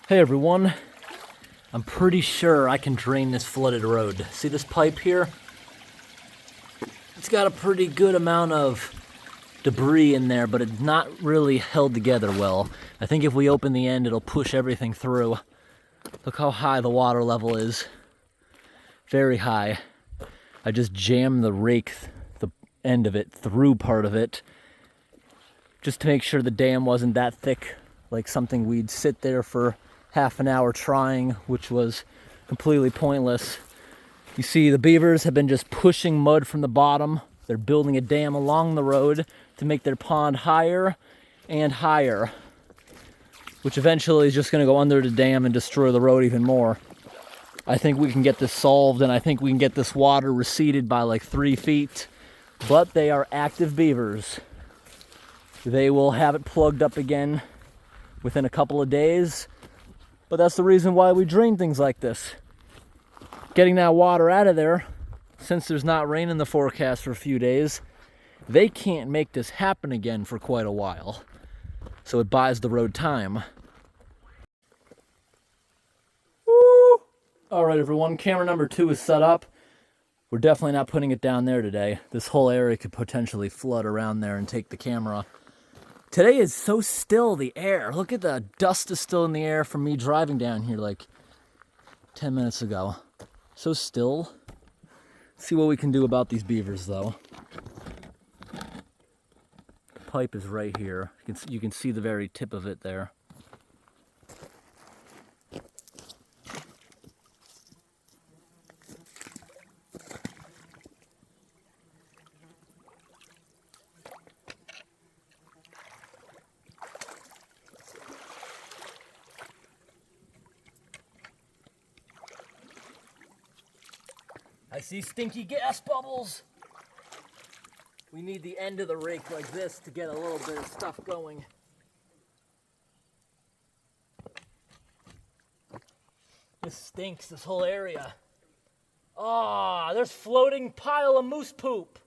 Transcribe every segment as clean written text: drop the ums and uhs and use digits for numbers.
Hey everyone, I'm pretty sure I can drain this flooded road. See this pipe here? It's got a pretty good amount of debris in there, but it's not really held together well. I think if we open the end, it'll push everything through. Look how high the water level is. Very high. I just jammed the rake, the end of it, through part of it, just to make sure the dam wasn't that thick, like something we'd sit there for half an hour trying, which was completely pointless. You see the beavers have been just pushing mud from the bottom. They're building a dam along the road to make their pond higher and higher, which eventually is just going to go under the dam and destroy the road even more. I think we can get this solved, and I think we can get this water receded by like 3 feet, but they are active beavers. They will have it plugged up again within a couple of days. But that's the reason why we drain things like this. Getting that water out of there, since there's not rain in the forecast for a few days, they can't make this happen again for quite a while. So it buys the road time. Woo! All right, everyone, camera number 2 is set up. We're definitely not putting it down there today. This whole area could potentially flood around there and take the camera. Today is so still, the air. Look at the dust is still in the air from me driving down here like 10 minutes ago. So still. Let's see what we can do about these beavers, though. Pipe is right here. You can see the very tip of it there. I see stinky gas bubbles. We need the end of the rake like this to get a little bit of stuff going. This stinks, this whole area. Ah, there's floating pile of moose poop.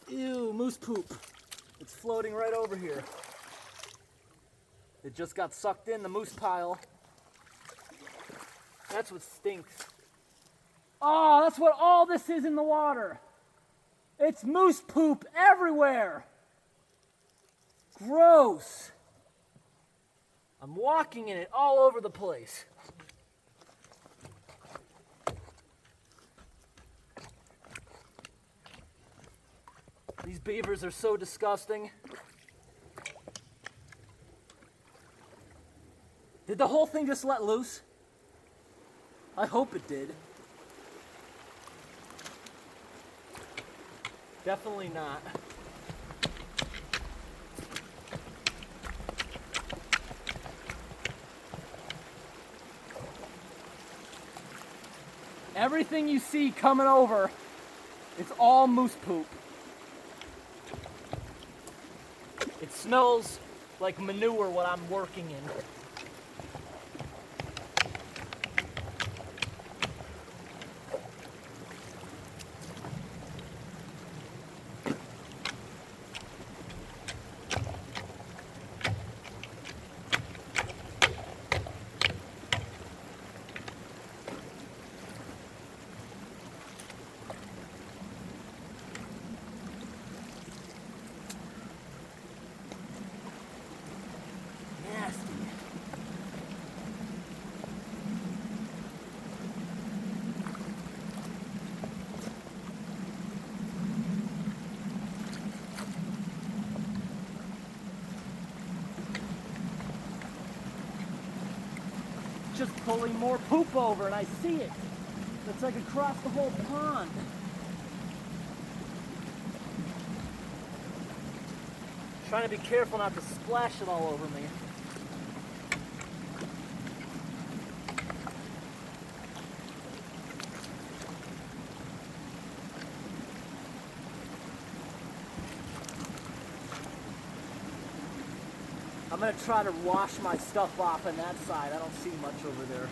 Ew, moose poop. It's floating right over here. It just got sucked in the moose pile. That's what stinks. Oh, that's what all this is in the water. It's moose poop everywhere. Gross. I'm walking in it all over the place. These beavers are so disgusting. Did the whole thing just let loose? I hope it did. Definitely not. Everything you see coming over, it's all moose poop. It smells like manure what I'm working in. Just pulling more poop over, and I see it. It's like across the whole pond. Trying to be careful not to splash it all over me. I'm gonna try to wash my stuff off on that side. I don't see much over there.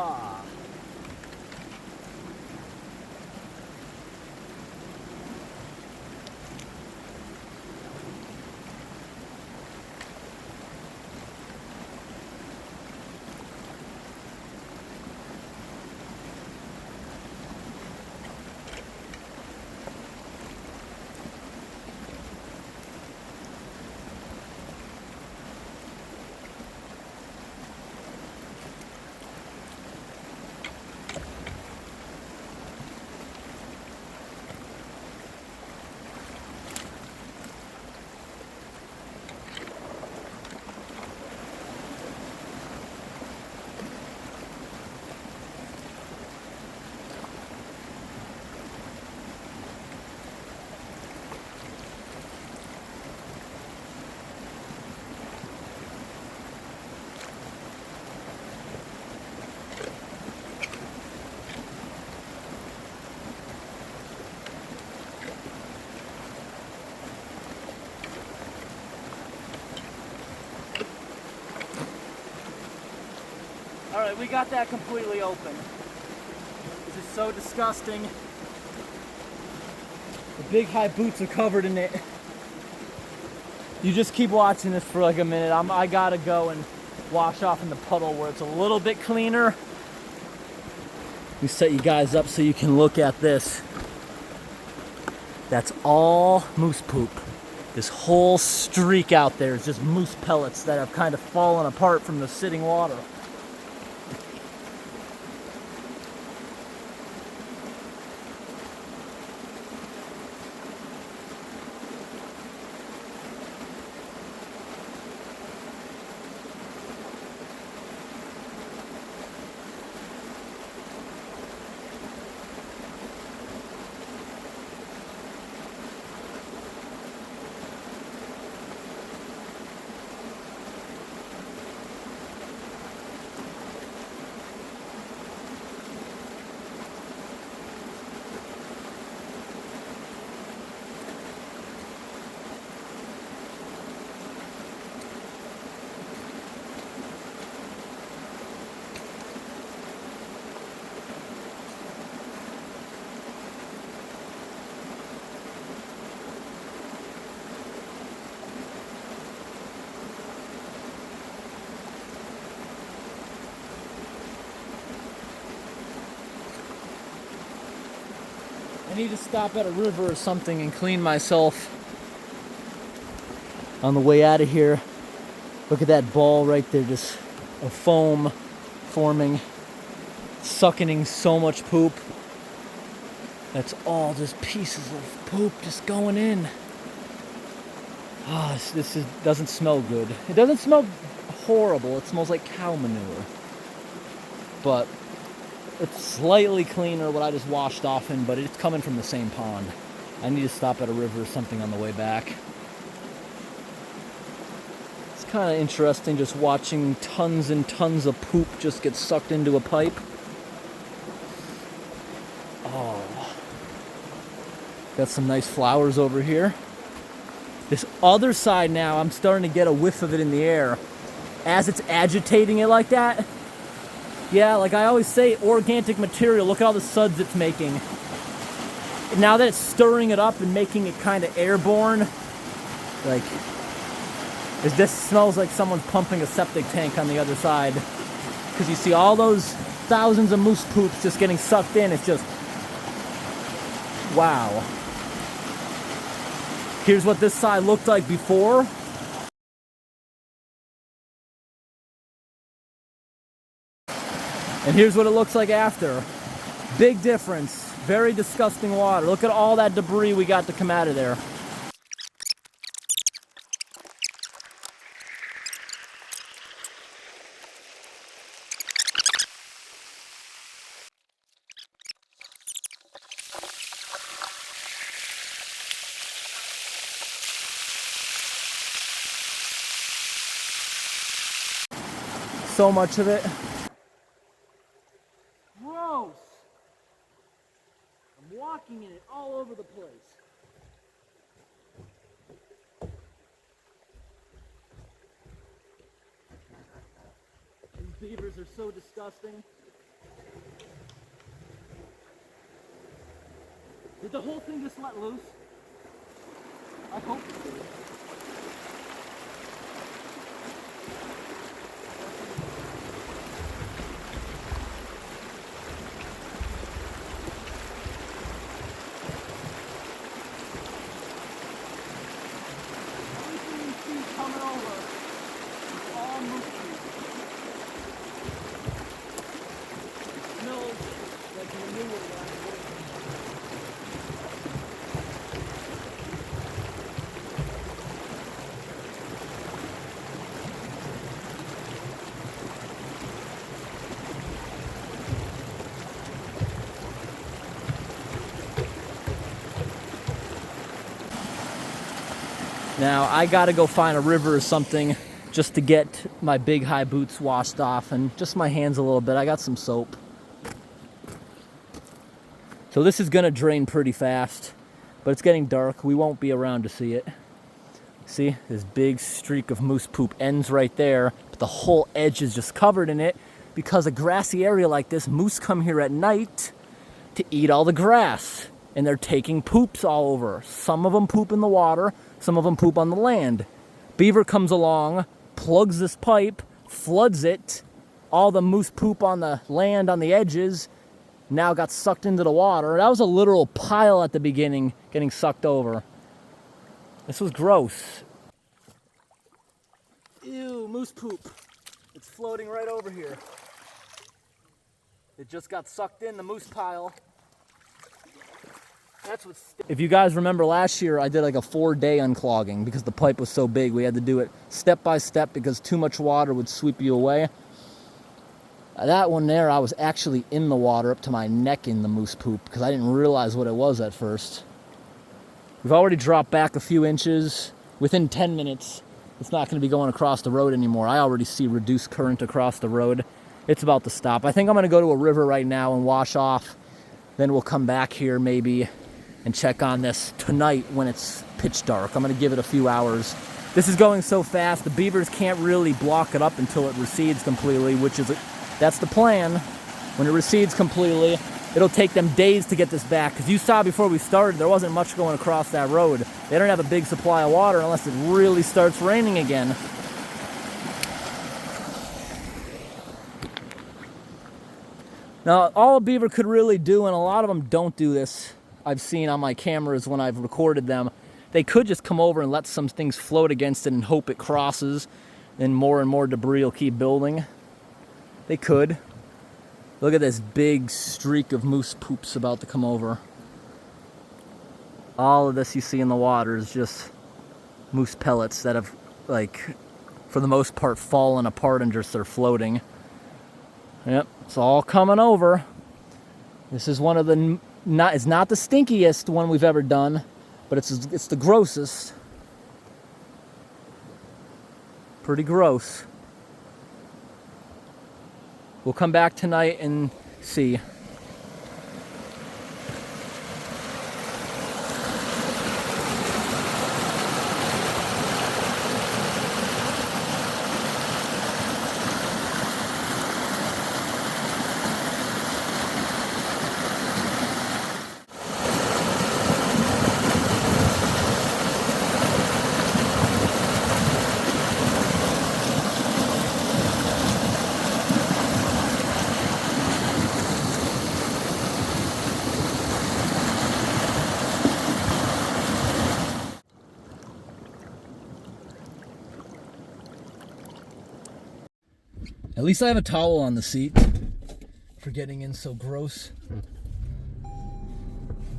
Ah. All right, we got that completely open. This is so disgusting. The big high boots are covered in it. You just keep watching this for like a minute. I gotta go and wash off in the puddle where it's a little bit cleaner. Let me set you guys up so you can look at this. That's all moose poop. This whole streak out there is just moose pellets that have kind of fallen apart from the sitting water. I need to stop at a river or something and clean myself on the way out of here. Look at that ball right there, just a foam forming, sucking so much poop. That's all just pieces of poop just going in. Ah, this doesn't smell good. It doesn't smell horrible. It smells like cow manure. But it's slightly cleaner what I just washed off in, but it's coming from the same pond. I need to stop at a river or something on the way back. It's kind of interesting just watching tons and tons of poop just get sucked into a pipe. Oh. Got some nice flowers over here. This other side now, I'm starting to get a whiff of it in the air. As it's agitating it like that. Yeah, like I always say, organic material, look at all the suds it's making. Now that it's stirring it up and making it kind of airborne, like, this smells like someone's pumping a septic tank on the other side. Because you see all those thousands of moose poops just getting sucked in, it's just, wow. Here's what this side looked like before. And here's what it looks like after. Big difference. Very disgusting water. Look at all that debris we got to come out of there. So much of it. Gross. I'm walking in it all over the place. These beavers are so disgusting. Did the whole thing just let loose? I hope it did. Everything you see coming over is all moving. It smells like manure when I'm working. Now, I gotta go find a river or something just to get my big high boots washed off and just my hands a little bit. I got some soap. So this is gonna drain pretty fast, but it's getting dark. We won't be around to see it. See, this big streak of moose poop ends right there, but the whole edge is just covered in it because a grassy area like this, moose come here at night to eat all the grass, and they're taking poops all over. Some of them poop in the water, some of them poop on the land. Beaver comes along, plugs this pipe, floods it. All the moose poop on the land on the edges now got sucked into the water. That was a literal pile at the beginning getting sucked over. This was gross. Ew, moose poop. It's floating right over here. It just got sucked in the moose pile. That's what's... If you guys remember last year, I did like a 4-day unclogging because the pipe was so big. We had to do it step by step because too much water would sweep you away. That one there, I was actually in the water up to my neck in the moose poop because I didn't realize what it was at first. We've already dropped back a few inches. Within 10 minutes, it's not going to be going across the road anymore. I already see reduced current across the road. It's about to stop. I think I'm going to go to a river right now and wash off. Then we'll come back here maybe and check on this tonight when it's pitch dark. I'm going to give it a few hours. This is going so fast, the beavers can't really block it up until it recedes completely, that's the plan. When it recedes completely, it'll take them days to get this back. Because you saw before we started, there wasn't much going across that road. They don't have a big supply of water unless it really starts raining again. Now, all a beaver could really do, and a lot of them don't do this, I've seen on my cameras when I've recorded them, they could just come over and let some things float against it and hope it crosses, and more debris will keep building. They could. Look at this big streak of moose poops about to come over. All of this you see in the water is just moose pellets that have, like, for the most part, fallen apart and just are floating. Yep, it's all coming over. This is one of the... it's not the stinkiest one we've ever done, but it's the grossest. Pretty gross. We'll come back tonight and see. At least I have a towel on the seat for getting in so gross.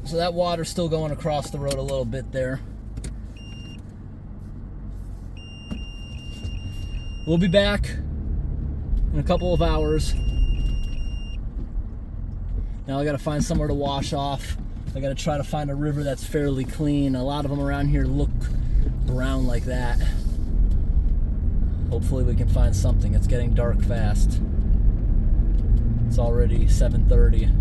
So that water's still going across the road a little bit there. We'll be back in a couple of hours. Now I gotta find somewhere to wash off. I gotta try to find a river that's fairly clean. A lot of them around here look brown like that. Hopefully we can find something. It's getting dark fast. It's already 7:30.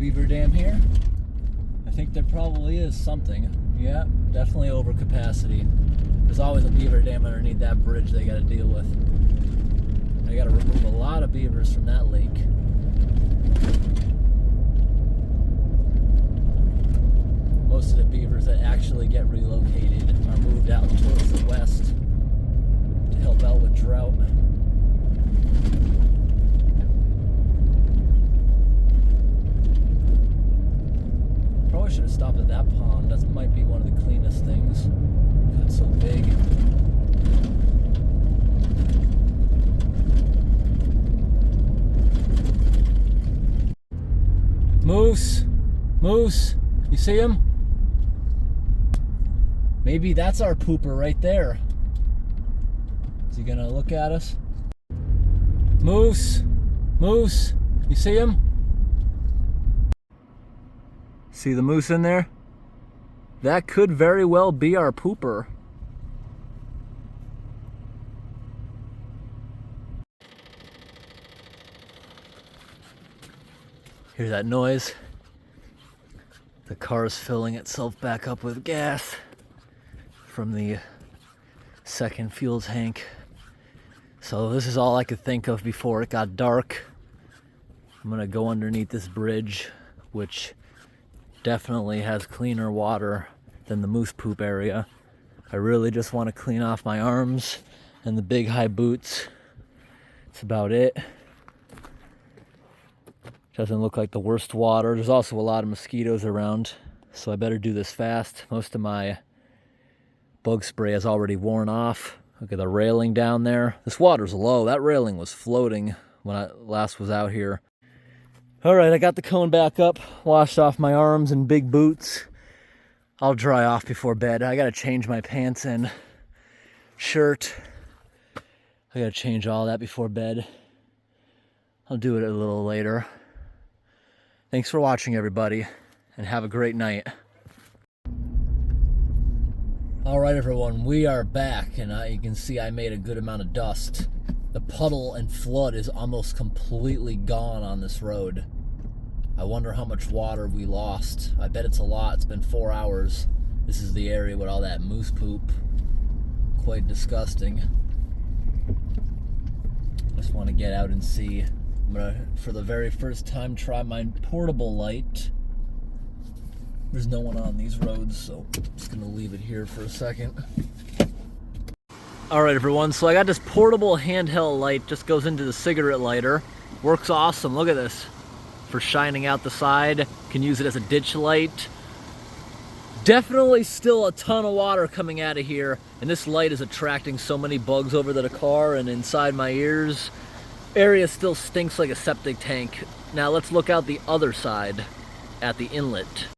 beaver dam here. I think there probably is something. Yeah, definitely over capacity. There's always a beaver dam underneath that bridge they gotta deal with. I gotta remove a lot of beavers from that lake. Most of the beavers that actually get relocated are moved out towards the west to help out with drought. Probably should have stopped at that pond. That might be one of the cleanest things. It's so big. Moose! Moose! You see him? Maybe that's our pooper right there. Is he gonna look at us? Moose! Moose! You see him? See the moose in there? That could very well be our pooper. Hear that noise? The car's filling itself back up with gas from the second fuel tank. So this is all I could think of before it got dark. I'm gonna go underneath this bridge, which definitely has cleaner water than the moose poop area. I really just want to clean off my arms and the big high boots. That's about it. Doesn't look like the worst water. There's also a lot of mosquitoes around, so I better do this fast. Most of my bug spray has already worn off. Look at the railing down there. This water's low. That railing was floating when I last was out here. All right, I got the cone back up, washed off my arms and big boots. I'll dry off before bed. I gotta change my pants and shirt. I gotta change all that before bed. I'll do it a little later. Thanks for watching, everybody, and have a great night. All right, everyone, we are back, and you can see I made a good amount of dust. The puddle and flood is almost completely gone on this road. I wonder how much water we lost. I bet it's a lot. It's been 4 hours. This is the area with all that moose poop. Quite disgusting. Just want to get out and see. I'm gonna, for the very first time, try my portable light. There's no one on these roads, so I'm just gonna leave it here for a second. Alright everyone, so I got this portable handheld light, just goes into the cigarette lighter. Works awesome, look at this. For shining out the side, can use it as a ditch light. Definitely still a ton of water coming out of here, and this light is attracting so many bugs over to the car and inside my ears. Area still stinks like a septic tank. Now let's look out the other side at the inlet.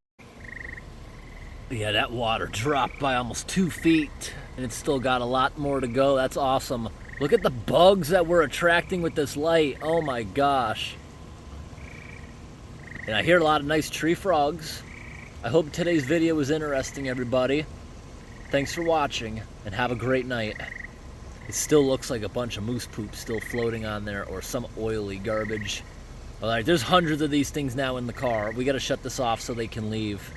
Yeah, that water dropped by almost 2 feet, and it's still got a lot more to go. That's awesome. Look at the bugs that we're attracting with this light. Oh my gosh. And I hear a lot of nice tree frogs. I hope today's video was interesting, everybody. Thanks for watching, and have a great night. It still looks like a bunch of moose poop still floating on there, or some oily garbage. All right, there's hundreds of these things now in the car. We gotta shut this off so they can leave.